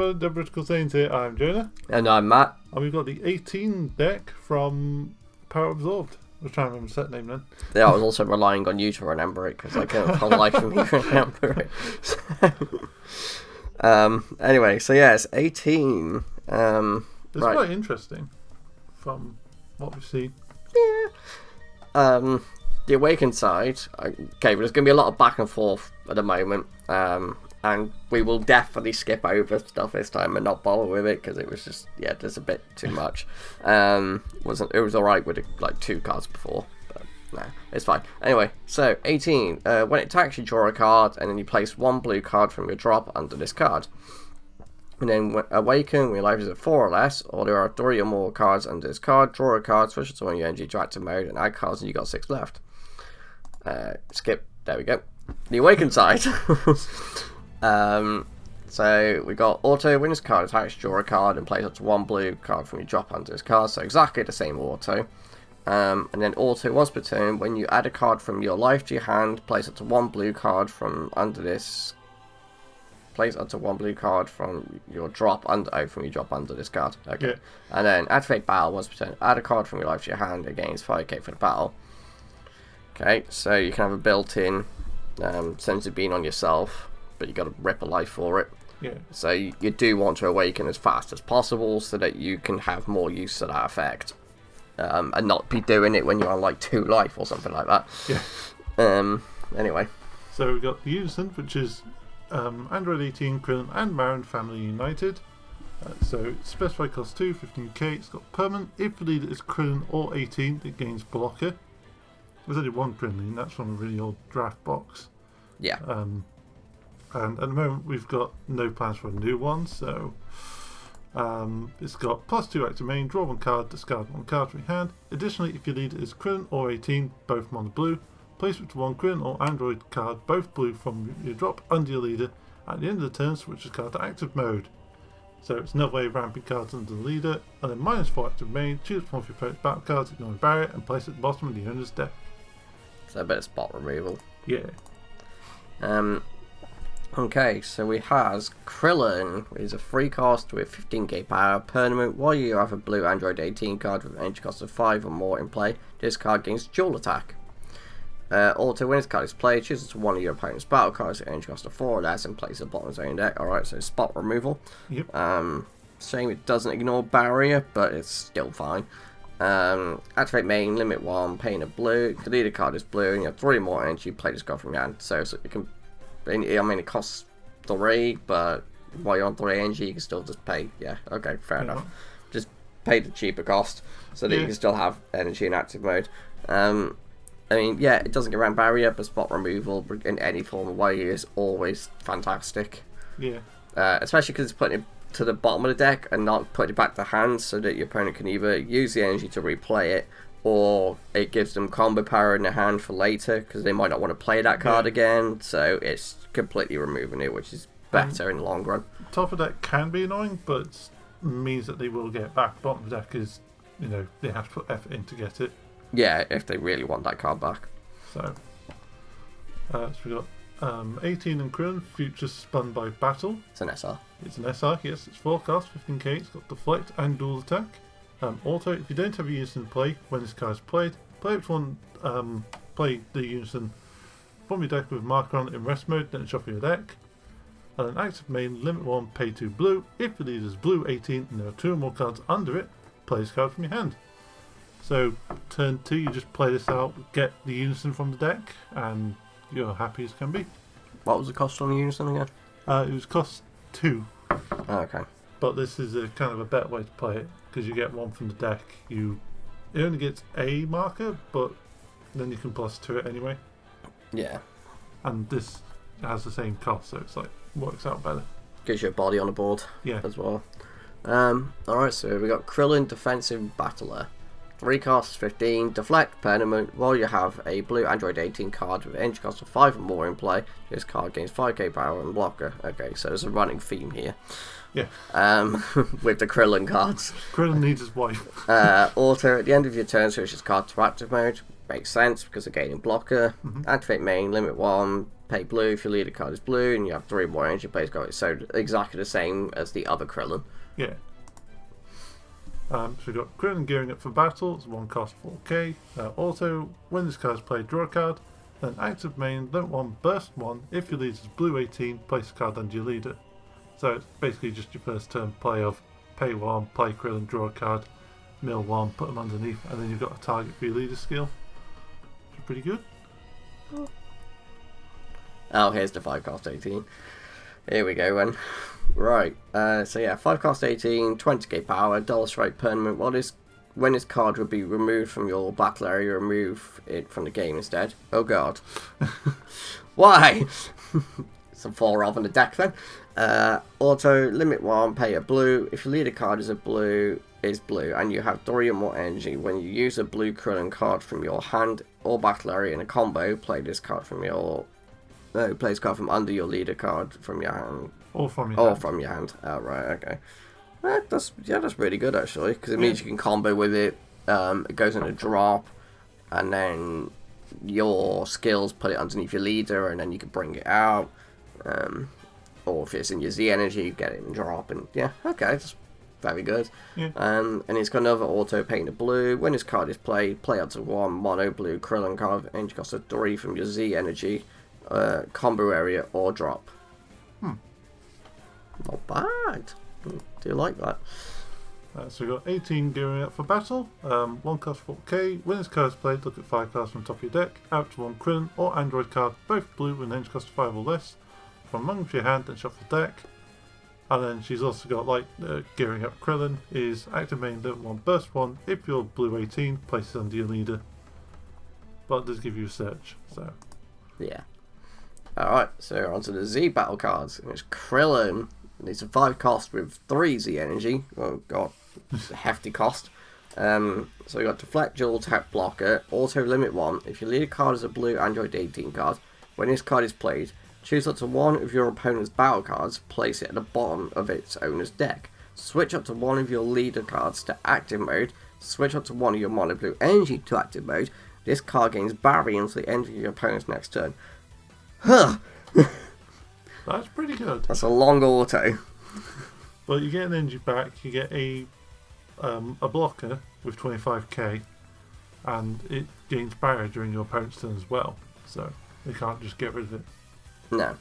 everybody, the Britical Saiyans here. I'm Jonah. And I'm Matt. And we've got the 18 deck from Power Absorbed. I was trying to remember the set name then. Yeah, I was also relying on you to remember it because I couldn't for the life of me remember it. Anyway, so yeah, it's 18. It's quite interesting from what we've seen. Yeah. The Awakened side, okay, but there's going to be a lot of back and forth at the moment. And we will definitely skip over stuff this time and not bother with it because it was just, yeah, there's a bit too much. It was alright with like 2 cards before, but no, it's fine. Anyway, so 18. When it attacks, you draw a card and then you place 1 blue card from your drop under this card. And then Awaken, when your life is at 4 or less, or there are 3 or more cards under this card, draw a card, switch it to one of your energy to active mode, and add cards, and you got 6 left. Skip. There we go. The Awakened side. So we got auto when this card attacks, draw a card and place up to 1 blue card from your drop under this card. So exactly the same auto. And then auto once per turn, when you add a card from your life to your hand, place up to 1 blue card from under this. Place up to 1 blue card from your drop under from your drop under this card. Okay. Yeah. And then activate battle once per turn. Add a card from your life to your hand. Against 5k for the battle. Okay, so you can have a built-in sense of being on yourself, but you got to rip a life for it. Yeah. So you do want to awaken as fast as possible so that you can have more use of that effect, and not be doing it when you're on like 2 life or something like that. Yeah. Anyway. So we got the Unison, which is Android 18, Krillin, and Marin family united. So specified cost 2, 15k. It's got permanent. If the leader is Krillin or 18, it gains blocker. There's only 1 Krillin, that's from a really old draft box. Yeah. And at the moment we've got no plans for a new one, so it's got +2 active main, draw 1 card, discard 1 card from your hand. Additionally, if your leader is Krillin or 18, both mono blue, place it to 1 Krillin or Android card, both blue from your drop under your leader. At the end of the turn, switch the card to active mode. So it's another way of ramping cards under the leader. And then -4 active main, choose one of your opponent's battle cards, ignore a barrier, and place it at the bottom of the owner's deck. So a bit of spot removal. Yeah. Okay, so we has Krillin, which is a free cost with 15k power permanent. While you have a blue Android 18 card with an energy cost of 5 or more in play, this card gains dual attack. Auto when this card is played, choose to one of your opponent's battle cards with an energy cost of 4 or less and place it at the bottom of his own deck. Alright, so spot removal. Yep. Shame it doesn't ignore barrier, but it's still fine. Activate main, limit 1, paying a blue. The leader card is blue, and you have 3 more energy. Play this card from your hand. So it can. I mean, it costs 3, but while you're on 3 energy, you can still just pay. Yeah, okay, fair enough. Just pay the cheaper cost so that you can still have energy in active mode. I mean, yeah, it doesn't get around barrier, but spot removal in any form of way is always fantastic. Yeah. Especially because it's putting it to the bottom of the deck and not putting it back to hand so that your opponent can either use the energy to replay it or it gives them combo power in their hand for later because they might not want to play that card again, so it's completely removing it, which is better in the long run. Top of deck can be annoying, but it means that they will get it back. Bottom of deck is, they have to put effort in to get it. Yeah, if they really want that card back. So we got 18 and Krillin, future spun by battle. It's an SR. It's an SR, yes, it's 4 cost, 15k, it's got deflect and dual attack. Also, if you don't have a Unison in play, when this card is played, play the Unison from your deck with a marker on it in rest mode, then shuffle your deck. And then active main, limit 1, pay 2 blue. If the leader is blue 18 and there are 2 or more cards under it, play this card from your hand. So, turn 2, you just play this out, get the Unison from the deck, and you're happy as can be. What was the cost on the Unison again? It was cost 2. Oh, okay. But this is a kind of a better way to play it because you get 1 from the deck. It only gets a marker, but then you can plus 2 it anyway. Yeah. And this has the same cost, so it's like works out better. Gives you a body on the board. Yeah. As well. Alright, so we got Krillin, defensive battler. 3 costs, 15, deflect, permanent. While you have a blue Android 18 card with an energy cost of 5 or more in play, this card gains 5k power and blocker. Okay, so there's a running theme here. Yeah. With the Krillin cards. Krillin needs his wife. Auto, at the end of your turn, switch this card to active mode. makes sense because they're gaining blocker. Activate main, limit 1, pay blue if your leader card is blue, and you have 3 more energy plays got it. So exactly the same as the other Krillin. Yeah. So we've got Krillin gearing up for battle. It's 1 cost 4k. Auto, when this card is played, draw a card. Then active main, limit 1, burst 1. If your leader is blue 18, place a card under your leader. So it's basically just your first turn play of pay 1, play Krillin, draw a card, mill 1, put them underneath, and then you've got a target for your leader skill. Which is pretty good. Oh, here's the 5 cost 18. Here we go then. Right, so yeah, 5 cost 18, 20k power, double strike permanent. When this card would be removed from your battle area, remove it from the game instead. Oh god. Why? Some 4 off on the deck then. Auto, limit 1, pay a blue. If your leader card is blue, and you have 3 or more energy, when you use a blue Krillin card from your hand or battle area in a combo, play this card from your... No, play this card from under your leader card from your hand. Or from your hand. From your hand. Oh, right, okay. That's really good actually, because it means you can combo with it. It goes in a drop, and then your skills put it underneath your leader, and then you can bring it out. Or if it's in your Z energy, you get it in drop, and yeah, okay, that's very good. Yeah. And it's got another auto painted blue. When this card is played, play up to 1 mono blue Krillin card, energy cost of 3 from your Z energy, combo area or drop. Not bad. Do you like that? So we've got 18 gearing up for battle. 1 cost 4k. When this card is played, look at 5 cards from top of your deck. Out to 1 Krillin or Android card, both blue with an energy cost of 5 or less, from amongst your hand and shuffle deck. And then she's also got like gearing up Krillin is active main, limit 1, burst 1. If you're blue 18, place it under your leader. But it does give you a search. So yeah. Alright, so onto the Z battle cards. And it's Krillin. It's a 5 cost with 3 Z energy. Oh god, it's a hefty cost. So we got deflect, dual attack, blocker, auto limit 1. If your leader card is a blue Android 18 card, when this card is played, choose up to 1 of your opponent's battle cards, place it at the bottom of its owner's deck. Switch up to 1 of your leader cards to active mode. Switch up to 1 of your mono blue energy to active mode. This card gains barrier until the end of your opponent's next turn. Huh. that's pretty good. That's a long auto. But you get an energy back, you get a blocker with 25k, and it gains barrier during your opponent's turn as well. So they can't just get rid of it. No.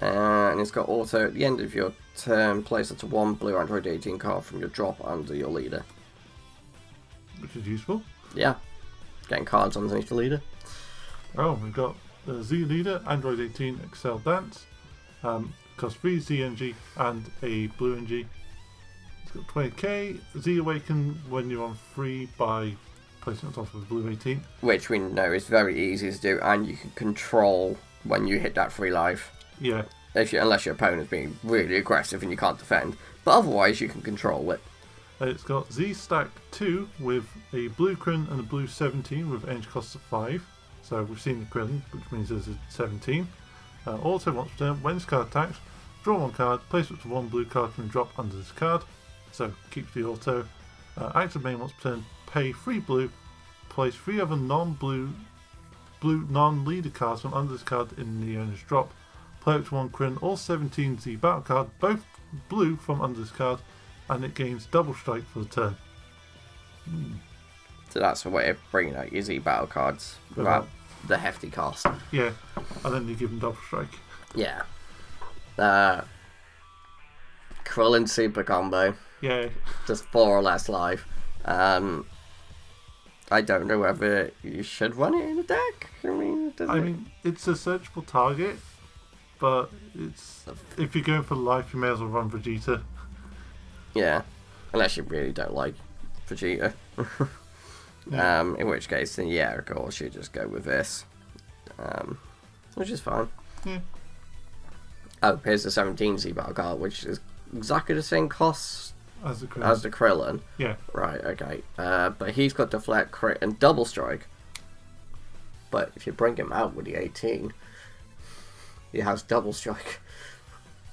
And it's got auto at the end of your turn, place up to 1 blue Android 18 card from your drop under your leader. Which is useful. Yeah. Getting cards underneath the leader. Oh, we've got the Z leader, Android 18 Excel Dance. Costs 3 Z energy and a blue energy. It's got 20k. Z Awaken when you're on free by placing it on top of blue 18. Which we know is very easy to do, and you can control when you hit that free life. Yeah. Unless your opponent's being really aggressive and you can't defend. But otherwise you can control it. It's got Z Stack 2 with a blue Krillin and a blue 17 with energy costs of 5. So we've seen the Krillin, which means there's a 17. Also once per turn, when this card attacks, draw 1 card, place up to 1 blue card from the drop under this card. So keeps the auto. Active main once per turn, pay 3 blue, place 3 other non-blue non-leader cards from under this card in the owner's drop. Play up to 1 Krillin or 17 Z battle card, both blue from under this card, and it gains double strike for the turn. So that's a way of bringing out your Z battle cards without the hefty cost. Yeah, and then you give them double strike. Yeah. Krillin super combo. Yeah. Just 4 or less life. I don't know whether you should run it in a deck. I mean, it's a searchable target, but it's if you're going for life, you may as well run Vegeta. Yeah, unless you really don't like Vegeta. Yeah. In which case, then yeah, of course, you just go with this, which is fine. Yeah. Oh, here's the 17 Z battle card, which is exactly the same cost As the Krillin. Yeah. Right, okay. But he's got deflect, crit, and double strike. But if you bring him out with the 18, he has double strike.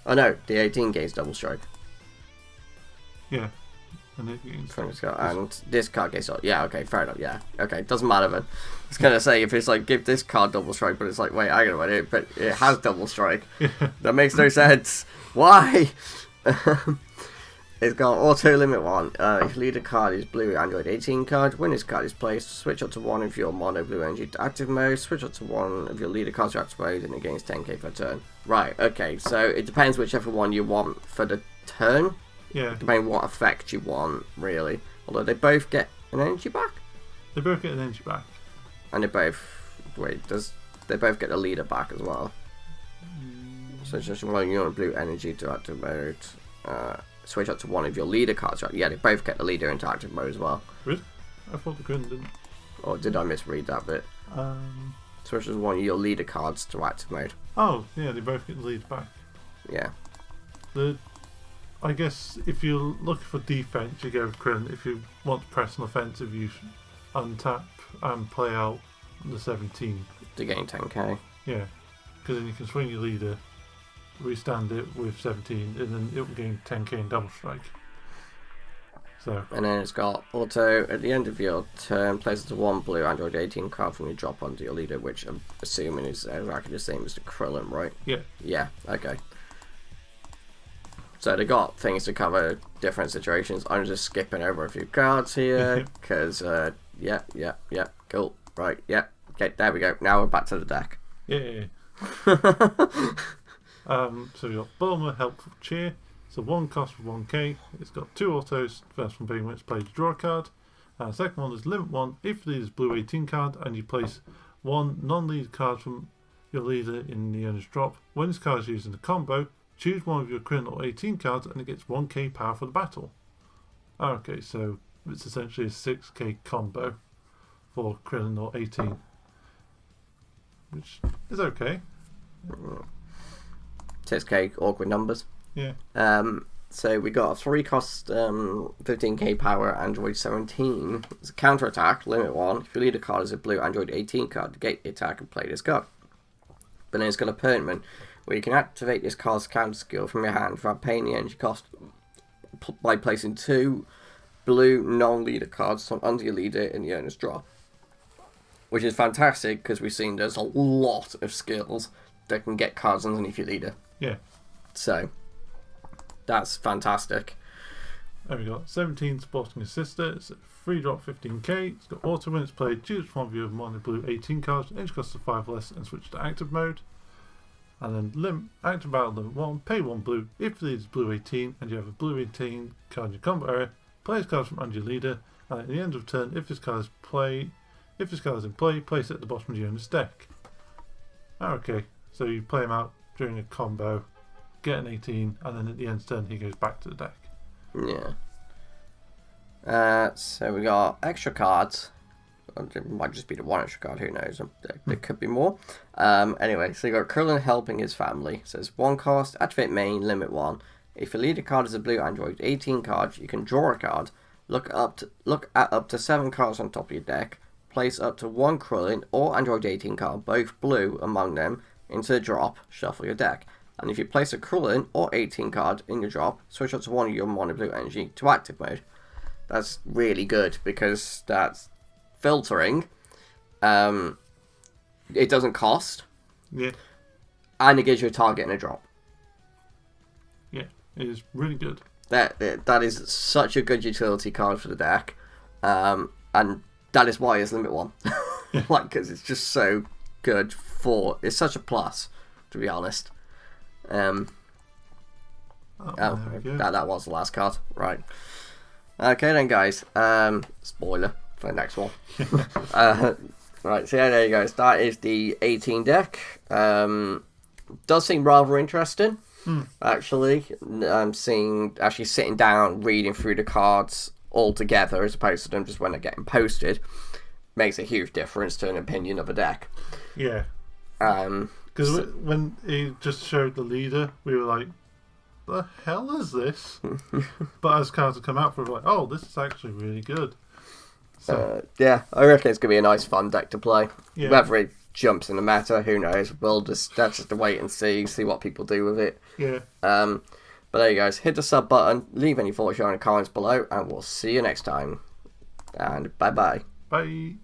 Oh no, the 18 gains double strike. Yeah. And it gains and this card gets up. Yeah, okay, fair enough. Yeah, okay, doesn't matter then. I was gonna say if it's like give this card double strike, but it's like wait, I gotta wait it, but it has double strike. That makes no sense. Why? It's got auto limit 1. If leader card is blue Android 18 card, when this card is placed, switch up to one of your mono blue energy to active mode, switch up to one of your leader cards to active mode, and it gains 10k per turn. Right, okay, so it depends whichever one you want for the turn. Yeah. Depending what effect you want, really. Although they both get an energy back? They both get an energy back. And they both... Wait, they both get the leader back as well? So it's just one your blue energy to active mode. Switch up to one of your leader cards. Right? Yeah, they both get the leader into active mode as well. Really? I thought the Grin didn't. Or did I misread that bit? Switch up to one of your leader cards to active mode. Oh, yeah, they both get the lead back. Yeah. I guess if you're looking for defense, you go with Krillin. If you want to press an offensive, you untap and play out the 17. To gain 10k. Yeah, because then you can swing your leader, restand it with 17, and then it will gain 10k in double strike. So. And then it's got auto at the end of your turn, place it to one blue Android 18 card from your drop onto your leader, which I'm assuming is exactly the same as the Krillin, right? Yeah. Yeah, okay. So they got things to cover different situations. I'm just skipping over a few cards here because, yeah, cool, right, yeah, okay, there we go. Now we're back to the deck. Yeah. So we got Bulma, Helpful Cheer. So one cost for 1k. It's got 2 autos. First one being when it's played to draw a card. Second one is limit 1. If the leader is blue 18 card and you place one non-lead card from your leader in the owner's drop, when this card is used in a combo, choose one of your Krillin or 18 cards and it gets 1k power for the battle. Okay, so it's essentially a 6k combo for Krillin or 18. Which is okay. 6k awkward numbers. Yeah. So we got a 3 cost 15k power Android 17. It's a counter attack, limit 1. If your leader card is a blue Android 18 card, negate the attack and play this card. But then it's got a permanent where you can activate this card's counter skill from your hand without paying the energy cost by placing 2 blue non-leader cards under your leader in the owner's draw. Which is fantastic because we've seen there's a lot of skills that can get cards underneath your leader. Yeah. So, that's fantastic. There we go. 17 Sporting his sister. It's a 3-drop 15k. It's got auto when it's played. Choose one of your mono blue 18 cards. Energy cost of 5 less and switch to active mode. And then active battle limit 1. Pay 1 blue. If the leader is blue 18 and you have a blue 18 card in your combo area, play this card from under your leader. And at the end of turn, if this card is in play, place it at the bottom of your owner's deck. Okay, so you play him out during a combo, get an 18, and then at the end of turn he goes back to the deck. Yeah. So we got extra cards. It might just be the one extra card, who knows? There could be more. Anyway, so you got Krillin helping his family. It says 1 cost, activate main, limit 1. If your leader card is a blue Android 18 card, you can draw a card. Look at up to 7 cards on top of your deck. Place up to 1 Krillin or Android 18 card, both blue among them, into the drop. Shuffle your deck. And if you place a Krillin or 18 card in your drop, switch up to one of your mono blue energy to active mode. That's really good because that's filtering. It doesn't cost. Yeah. And it gives you a target and a drop. Yeah, it is really good. That is such a good utility card for the deck. And that is why it's limit 1. Because it's just so good it's such a plus, to be honest. That was the last card. Right. Okay then, guys. Spoiler for the next one. Right, so yeah, there you go. That is the 18 deck. Does seem rather interesting, actually. Actually sitting down, reading through the cards all together as opposed to them just when they're getting posted makes a huge difference to an opinion of a deck. Yeah. Because when he just showed the leader, we were like, the hell is this? But as cards have come out, we're like, oh, this is actually really good. So, yeah, I reckon it's going to be a nice fun deck to play. Yeah. Whether it jumps in the meta, who knows? That's just to wait and see what people do with it. Yeah. But there you guys, hit the sub button, leave any thoughts in the comments below, and we'll see you next time. And bye bye. Bye.